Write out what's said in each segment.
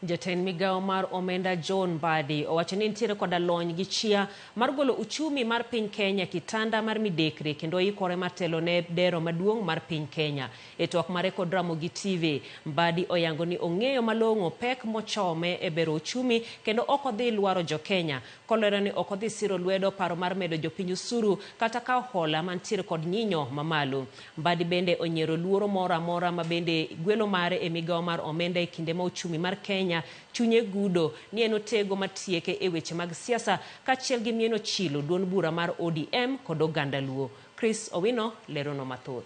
Jatend migao mar omenda John Mbadi owacho ni nitiere koda lony gi chia mar golo uchumi mar piny Kenya kitanda mar midekre kendo ikore matelo ne dero maduong' mar piny Kenya. E twak mare kod Ramogi TV, Mbadi oyango ni ong'eyo malong'o pek mochome e bero uchumi kendo ok odhi lwaro jo Kenya. Kolero ni ok odhi siro lwedo paro mar medo jopiny usuru kata kawo hola mantiere kod nyinyo mamalo. Mbadi bende onyiero luoro moro amora ma bende gwelo mare e migao mar omenda e kinde ma uchumi mar Kenya chunye gudo ni en otego matieke e weche mag siasa kachiel gi mieno chilo duond bura mar ODM kod oganda Luo. Chris Owino lerono mathoth.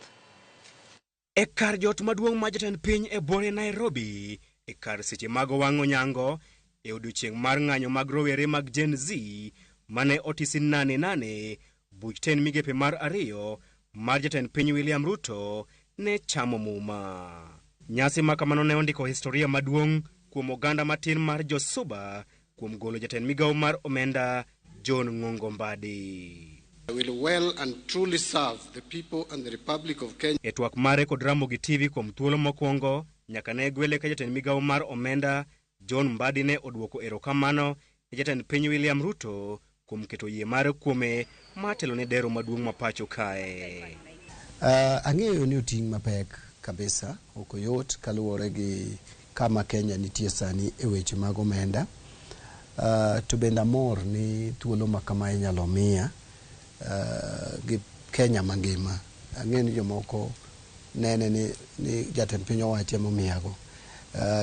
E kar jot maduong' ma jatend piny e bore Nairobi, e kar seche mag wang'o nyango e odiochieng' mar ng'anyo mag rowere mag Gen Z mane otisi nane buch ten migepe mar ariyo mar jatend piny William Ruto ne chamo muma. Nyasi ma kamano ne ondiko historia maduong' kuom oganda matin mar Josuba kuom golo jatend migao mar omenda John Ng'ongo Mbadi. I will well and truly serve the people and the Republic of Kenya. E twak mare kod Ramogi TV kuom thuolo mokwongo nyaka ne gwele ka jatend migao mar omenda John Mbadi ne odwoko erokamano e jatend piny William Ruto kuom keto yie mare kuome matelo ne dero maduong' ma pacho kae. Ang'eyo ni oting' mapek kabisa, ok yot kaluwore gi kama Kenya nitie sani e weche mag omenda. To bende amor ni thuolo ma kama inyalo miya gi Kenya mangima. Ang'eyo ni jomoko nene ni jatend piny owacho emomiyago.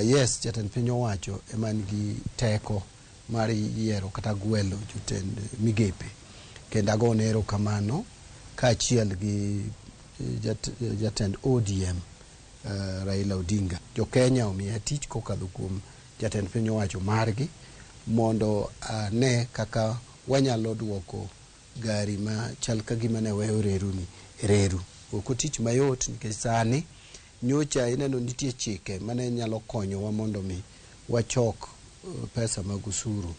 Yes, jatend piny owacho ema nigi teko mar yiero kata gwelo jotend migepe. Kendo agone erokamano kaachiel gi jatend ODM Raila Odinga. Jo Kenya omiya tich kokadho kuom jatend piny owacho margi mondo ne kaka wanyalo duoko gari ma chal ka gima ne weyo reru. Ok tich mayot nikech sani nyocha ineno nitie chike mane nyalo konyowa mondo mi wachok pesa mag usuru.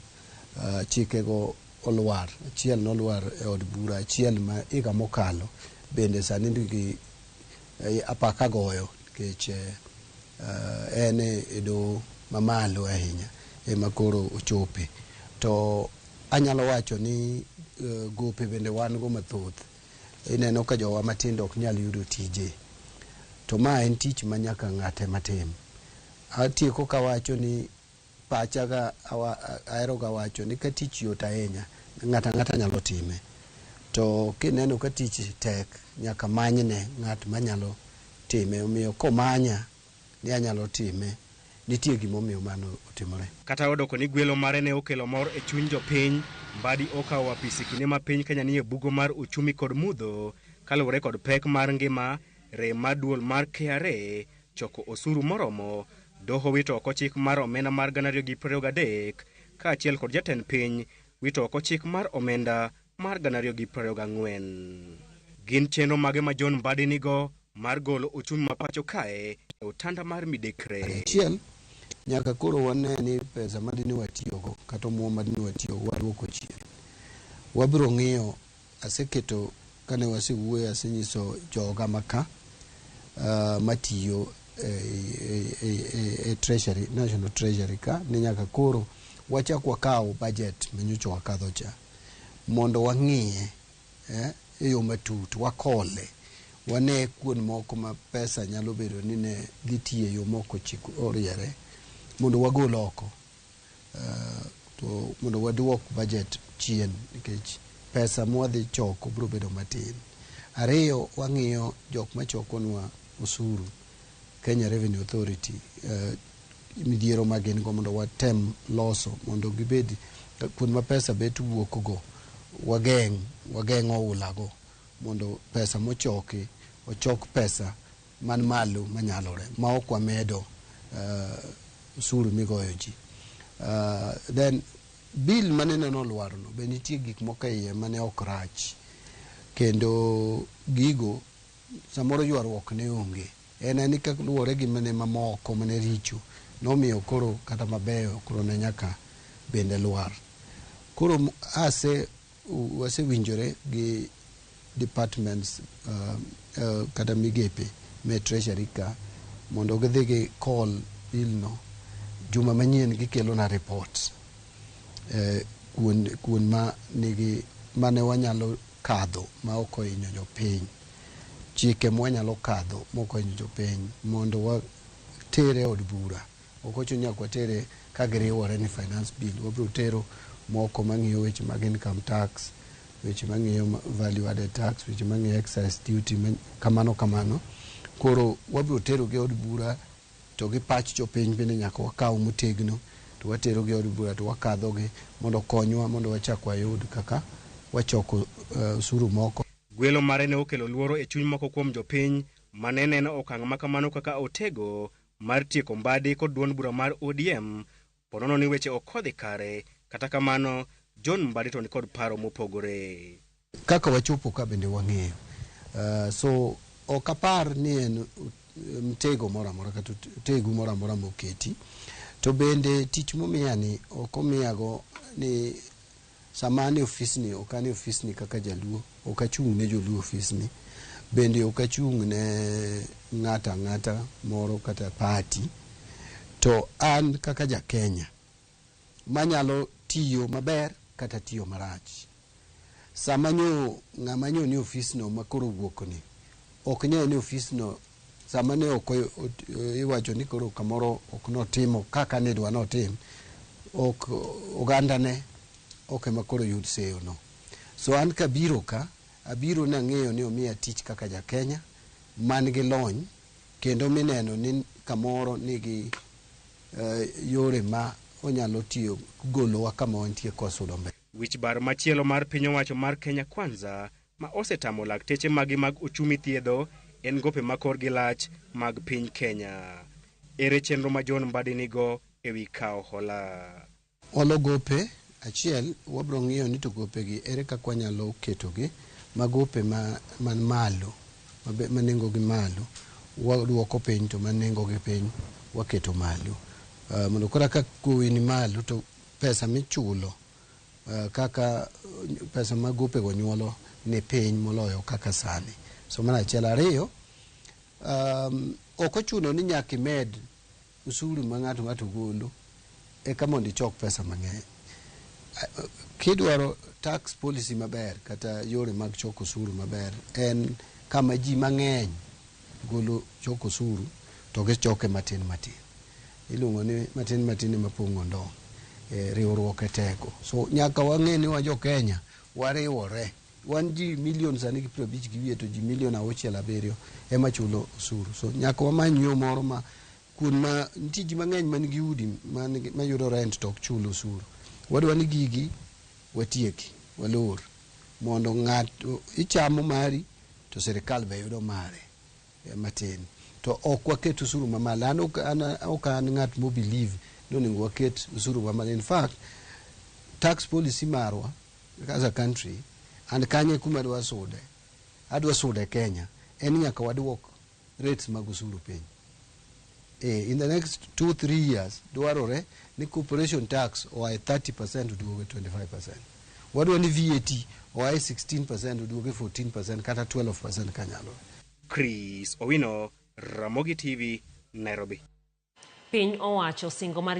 Chikego olwar, achiel nolwar e od bura, achiel ma higa mokalo bende sani ndigi apaka goyo nikech en edo mamalo ahinya ema koro ochope. To anyalo wacho ni gope bende wan go mathoth. Ineno ka jowa matindo ok nyal yudo tije. To ma en tich ma nyaka ng'ate matim. Atieko ka wacho ni pachaga aeroga wacho ni ka tich yot ahinya ng'ata nyalo time. To kineno ka tich tek nyaka manyne ng'at manyalo time. Omiyo komanya ni anyalo time, nitie gimomiyo mano otimore. Kata odoko ni gwelo mare ne okelo mor e chuny jopiny, Mbadi okawo apisi kinde ma piny Kenya nie bugo mar uchumi kod mudho kaluwore kod pek mar ngima, rem mar duol mar KRA, choko osuru moromo, doho wito oko chik mar omenda mar 2023 kaachiel kod jatend piny wito oko chik mar omenda mar 2024. Gin chenro mage ma John Mbadi nigo mar golo uchumi ma pacho kae e otanda mar midekre. Achiel, nyaka koro wane ni pesa madini watiyogo kata omuom madini watiyogo waduoko chien. Wabiro ng'iyo, aseketo kane wasewuoyo asenyiso joga maka matiyo e treasury, national treasury ka ni nyaka koro wachak wakawo budget manyocha wakadho cha mondo wang'iye e yo matut, wakole wane kuon moko ma pesa nyalo bedo ni ne gitie yo moko chik oriere mondo wagol oko to mondo waduok budget chien nikech pesa mwadhi choko biro bedo matin. Ariyo, wang'iyo jok machokonwa usuru, Kenya Revenue Authority, midhiero ma gin go mondo watem loso mondo gibed kuon ma pesa bet wuokgo wageng'o ulago mondo pesa mochoki ochok pesa man malo manyalore ma ok wamedo usuru migoyo ji. Then bill manene nolwarono be nitie gik moko iye mane ok rach kendo gigo samoro ywaruok ne onge. En ni kaluwore gi mane mamoko mane richo nomiyo koro kata mabeyo koro ne nyaka bende lwar. Koro wasewinjore gi departments kata migepe me treasury ka mondo gidhi gi call bill no juma manyien gikelo na report kuon ma nigi mane wanyalo kadho ma okoinyo jopiny, chike mwanyalo kadho mokoinyo jopiny mondo watere od bura. Okochunya kwa tere kagiriwore ni finance bill, wabro tero moko mang'iyo weche mag income tax, weche mang'iyo value added tax, weche mang'iyo excise duty, kamano. Koro wabro tero gi od bura to gi pach jopiny bende nyaka wakaw motegno to watero gi od bura to wakadho gi mondo konywa mondo wachak wayud kaka wachoko usuru moko. Gwelo mare ne okelo luoro e chuny moko kuom jopiny mane neno okang' makamano kaka otego mar tieko Mbadi kod duond bura mar ODM, ponono ni weche okodhi kare. Kata kamano, John Mbadi to ni kod paro mopogore. Kaka wachopo ka bende wang'eyo. So okapar ni en mtego moramora kata tegu moramora moketi. To bende tich momiya ni okomiyago ni samani ofisni, okani ofisni kaka jaluo, okachung' ne joluo ofisni. Bende okachung' ne ng'ata moro kata party. To an kaka ja Kenya manyalo tiyo maber kata tiyo marach. Ng'amanyo ni ofisno makoro wuokni, ok nyalo ni ofisno samane iwacho ni koro kamoro ok notimo kaka ne dwa notim, ok ogandane ok makoro yud seyo no. So an kabiro abiro nang'eyo ni omiya tich kaka ja Kenya man gi lony kendo mineno ni kamoro nigi yore ma onyalo tiyo golowa kama wantie kosudo mbe. Wich bar machielo mar piny owacho mar Kenya Kwanza ma osetamo lakteche magi mag uchumi thiedho en gope makor gi lach mag piny Kenya. Ere chenro ma John Mbadi nigo ewi kao hola? Olo gope achiel wabro ng'iyo ni to gope gi ere kaka wanyalo keto gi magope man malo manengo gi malo waduoko piny to manengo gi piny waketo malo. Mondo kora ka kuwi ni malo to pesa michulo kaka pesa magope go nyuolo ni piny moloyo kaka sani. So mana achiel. Ariyo, okochuno ni nyaka imed usuru ma ng'ato golo eka mondo ichok pesa mang'eny. Kidwaro tax policy maber kata yore mag choko usuru maber en kama ji mang'eny golo choko usuru to gichoke matin. Iluongo ni matin mapong'o ndo. Riwruok e teko. So nyaka wang'e ni wa jo Kenya wariwore. Wan ji milion sani gi 50 gi wiye to ji milion 6-7 ema chulo usuru. So nyaka wamany yo moro ma kun ma nitie ji mang'eny man gi udi mayudo rent to ok chulo usuru. Wadwa ni gigi watieki walor mondo ng'ato ichamo mari to sirikal be yudo mare matin. To ok waket usuru mamalo. An ng'at mo believe no ningo waket usuru mamalo. In fact, tax policy marwa as a country and kanye kuma adwa sude Kenya en nyaka waduok rates mag usuru piny. In the next 2-3 years dwarore ni corporation tax oae 30% uduoge 25%. Wadwa ni VAT oae 16% uduoge 14% kata 12% kanyalo. Chris Owino, Ramogi TV, Nairobi. Piny owacho singo mar